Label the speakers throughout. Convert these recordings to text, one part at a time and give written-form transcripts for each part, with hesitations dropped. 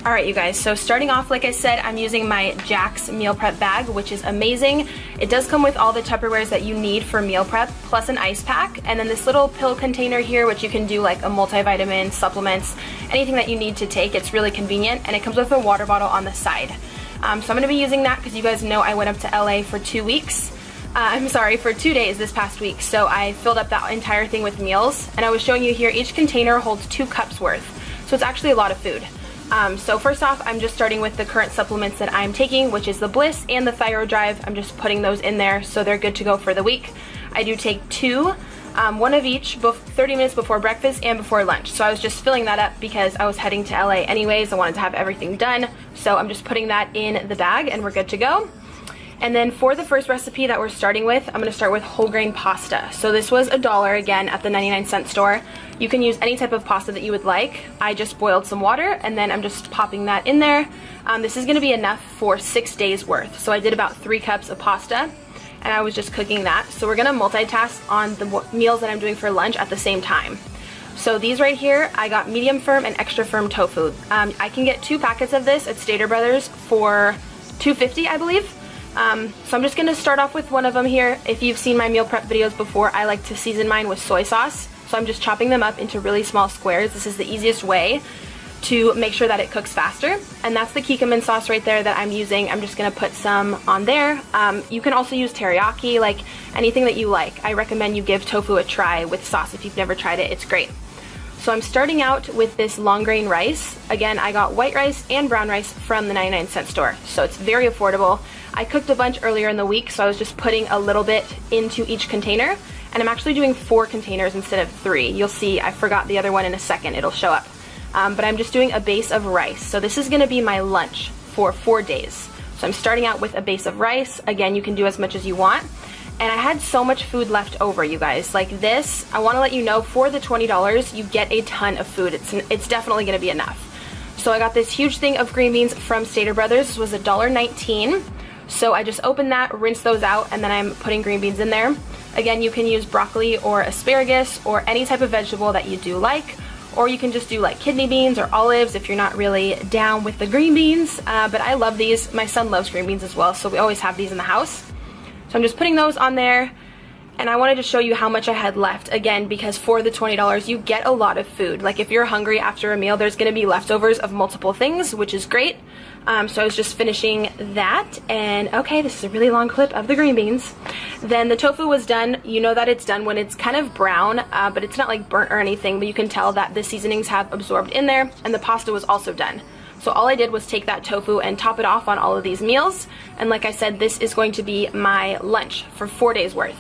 Speaker 1: Alright you guys, so starting off, like I said, I'm using my Jack's meal prep bag, which is amazing. It does come with all the Tupperwares that you need for meal prep, plus an ice pack, and then this little pill container here, which you can do like a multivitamin, supplements, anything that you need to take. It's really convenient, and it comes with a water bottle on the side. So I'm going to be using that because you guys know I went up to LA for 2 weeks. For 2 days this past week, so I filled up that entire thing with meals, and I was showing you here, each container holds 2 cups worth, so it's actually a lot of food. So first off, I'm just starting with the current supplements that I'm taking, which is the Bliss and the Thyro Drive. I'm just putting those in there so they're good to go for the week. I do take 2, one of each, 30 minutes before breakfast and before lunch. So I was just filling that up because I was heading to LA anyways. I wanted to have everything done. So I'm just putting that in the bag and we're good to go. And then for the first recipe that we're starting with, I'm going to start with whole grain pasta. So this was $1 again at the 99-cent store. You can use any type of pasta that you would like. I just boiled some water and then I'm just popping that in there. This is going to be enough for 6 days worth. So I did about 3 cups of pasta and I was just cooking that. So we're going to multitask on the meals that I'm doing for lunch at the same time. So these right here, I got medium firm and extra firm tofu. I can get 2 packets of this at Stater Brothers for $2.50, I believe. So I'm just going to start off with one of them here. If you've seen my meal prep videos before, I like to season mine with soy sauce. So I'm just chopping them up into really small squares. This is the easiest way to make sure that it cooks faster. And that's the kikkoman sauce right there that I'm using. I'm just going to put some on there. You can also use teriyaki, like anything that you like. I recommend you give tofu a try with sauce if you've never tried it. It's great. So I'm starting out with this long grain rice. Again, I got white rice and brown rice from the 99-cent store. So it's very affordable. I cooked a bunch earlier in the week, so I was just putting a little bit into each container. And I'm actually doing 4 containers instead of 3. You'll see I forgot the other one in a second. It'll show up. But I'm just doing a base of rice. So this is going to be my lunch for 4 days. So I'm starting out with a base of rice. Again, you can do as much as you want. And I had so much food left over, you guys. Like this, I want to let you know, for the $20, you get a ton of food. It's definitely going to be enough. So I got this huge thing of green beans from Stater Brothers. This was $1.19. So I just opened that, rinsed those out, and then I'm putting green beans in there. Again, you can use broccoli or asparagus or any type of vegetable that you do like, or you can just do like kidney beans or olives if you're not really down with the green beans. But I love these. My son loves green beans as well, so we always have these in the house. So I'm just putting those on there, and I wanted to show you how much I had left, again, because for the $20, you get a lot of food. Like if you're hungry after a meal, there's going to be leftovers of multiple things, which is great. So I was just finishing that, and okay, this is a really long clip of the green beans. Then the tofu was done. You know that it's done when it's kind of brown, but it's not like burnt or anything, but you can tell that the seasonings have absorbed in there, and the pasta was also done. So all I did was take that tofu and top it off on all of these meals, and like I said, this is going to be my lunch for 4 days worth.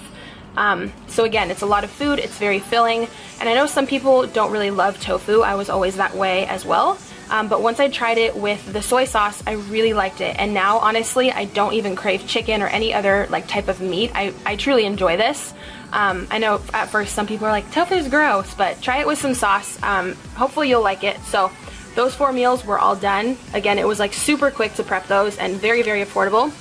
Speaker 1: So again, it's a lot of food, it's very filling, and I know some people don't really love tofu. I was always that way as well. But once I tried it with the soy sauce, I really liked it, and now honestly I don't even crave chicken or any other like type of meat. I truly enjoy this. I know at first some people are like, tofu's gross, but try it with some sauce. Hopefully you'll like it. So those 4 meals were all done. Again, it was like super quick to prep those and very, very affordable.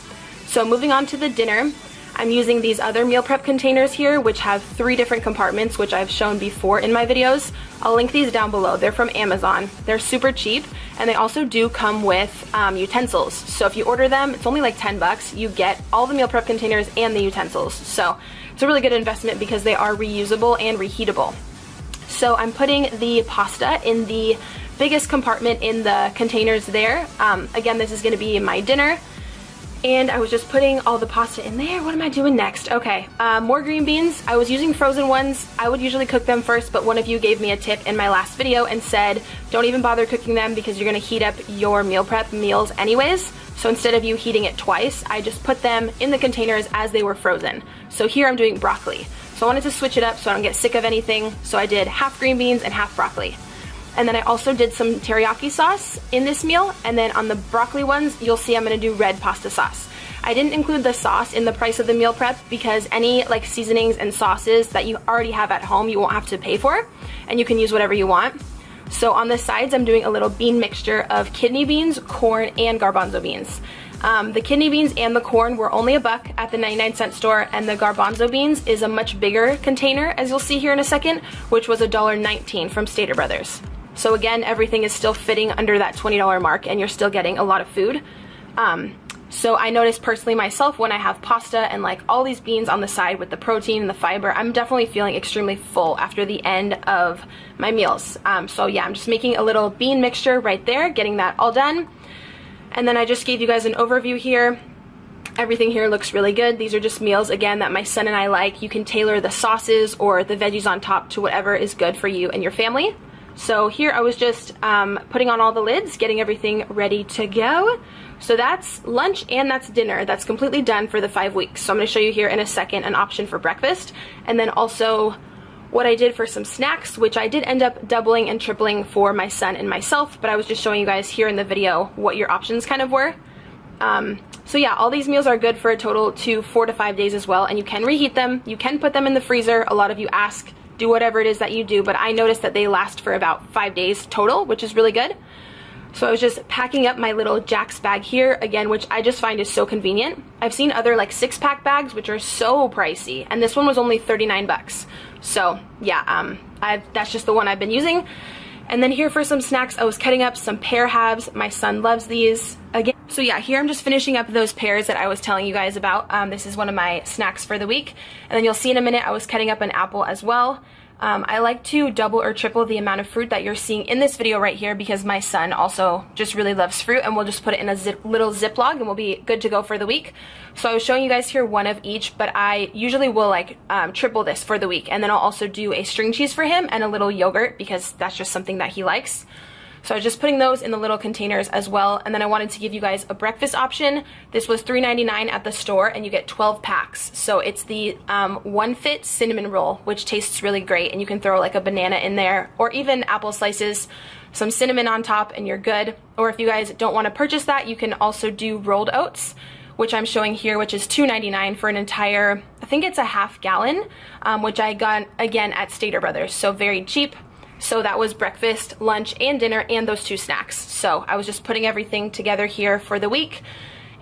Speaker 1: So moving on to the dinner, I'm using these other meal prep containers here, which have 3 different compartments, which I've shown before in my videos. I'll link these down below. They're from Amazon. They're super cheap, and they also do come with utensils. So if you order them, it's only like 10 bucks. You get all the meal prep containers and the utensils. So it's a really good investment because they are reusable and reheatable. So I'm putting the pasta in the biggest compartment in the containers there. Again, this is going to be my dinner. And I was just putting all the pasta in there. What am I doing next? Okay, more green beans. I was using frozen ones. I would usually cook them first, but one of you gave me a tip in my last video and said, don't even bother cooking them because you're gonna heat up your meal prep meals anyways. So instead of you heating it twice, I just put them in the containers as they were frozen. So here I'm doing broccoli. So I wanted to switch it up so I don't get sick of anything. So I did half green beans and half broccoli. And then I also did some teriyaki sauce in this meal, and then on the broccoli ones, you'll see I'm going to do red pasta sauce. I didn't include the sauce in the price of the meal prep because any like seasonings and sauces that you already have at home, you won't have to pay for, and you can use whatever you want. So on the sides, I'm doing a little bean mixture of kidney beans, corn, and garbanzo beans. The kidney beans and the corn were only $1 at the 99-cent store, and the garbanzo beans is a much bigger container, as you'll see here in a second, which was $1.19 from Stater Brothers. So again, everything is still fitting under that $20 mark and you're still getting a lot of food. So I noticed personally myself when I have pasta and like all these beans on the side with the protein and the fiber, I'm definitely feeling extremely full after the end of my meals. So yeah, I'm just making a little bean mixture right there, getting that all done. And then I just gave you guys an overview here. Everything here looks really good. These are just meals, again, that my son and I like. You can tailor the sauces or the veggies on top to whatever is good for you and your family. So here I was just putting on all the lids, getting everything ready to go. So that's lunch and that's dinner. That's completely done for the 5 weeks. So I'm going to show you here in a second an option for breakfast, and then also what I did for some snacks, which I did end up doubling and tripling for my son and myself, but I was just showing you guys here in the video what your options kind of were. So yeah, all these meals are good for a total to 4 to 5 days as well, and you can reheat them. You can put them in the freezer. A lot of you ask, do whatever it is that you do, but I noticed that they last for about 5 days total, which is really good. So I was just packing up my little Jack's bag here, again, which I just find is so convenient. I've seen other like 6-pack bags, which are so pricey, and this one was only 39 bucks. So yeah, that's just the one I've been using. And then here for some snacks, I was cutting up some pear halves. My son loves these. Again, so yeah, here I'm just finishing up those pears that I was telling you guys about. This is one of my snacks for the week. And then you'll see in a minute, I was cutting up an apple as well. I like to double or triple the amount of fruit that you're seeing in this video right here because my son also just really loves fruit, and we'll just put it in a little Ziploc and we'll be good to go for the week. So I was showing you guys here one of each, but I usually will like triple this for the week, and then I'll also do a string cheese for him and a little yogurt because that's just something that he likes. So I was just putting those in the little containers as well, and then I wanted to give you guys a breakfast option. This was $3.99 at the store, and you get 12 packs. So it's the One Fit cinnamon roll, which tastes really great, and you can throw like a banana in there, or even apple slices, some cinnamon on top, and you're good. Or if you guys don't want to purchase that, you can also do rolled oats, which I'm showing here, which is $2.99 for an entire, I think it's a half gallon, which I got again at Stater Brothers, so very cheap. So that was breakfast, lunch, and dinner, and those 2 snacks. So I was just putting everything together here for the week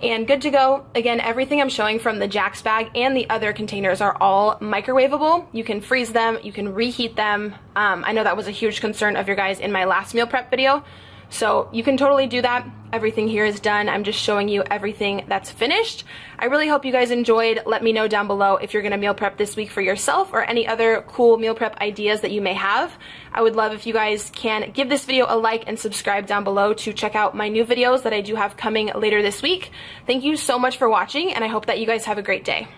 Speaker 1: and good to go. Again, everything I'm showing from the Jack's bag and the other containers are all microwavable. You can freeze them, you can reheat them. I know that was a huge concern of your guys in my last meal prep video. So you can totally do that. Everything here is done. I'm just showing you everything that's finished. I really hope you guys enjoyed. Let me know down below if you're gonna meal prep this week for yourself or any other cool meal prep ideas that you may have. I would love if you guys can give this video a like and subscribe down below to check out my new videos that I do have coming later this week. Thank you so much for watching, and I hope that you guys have a great day.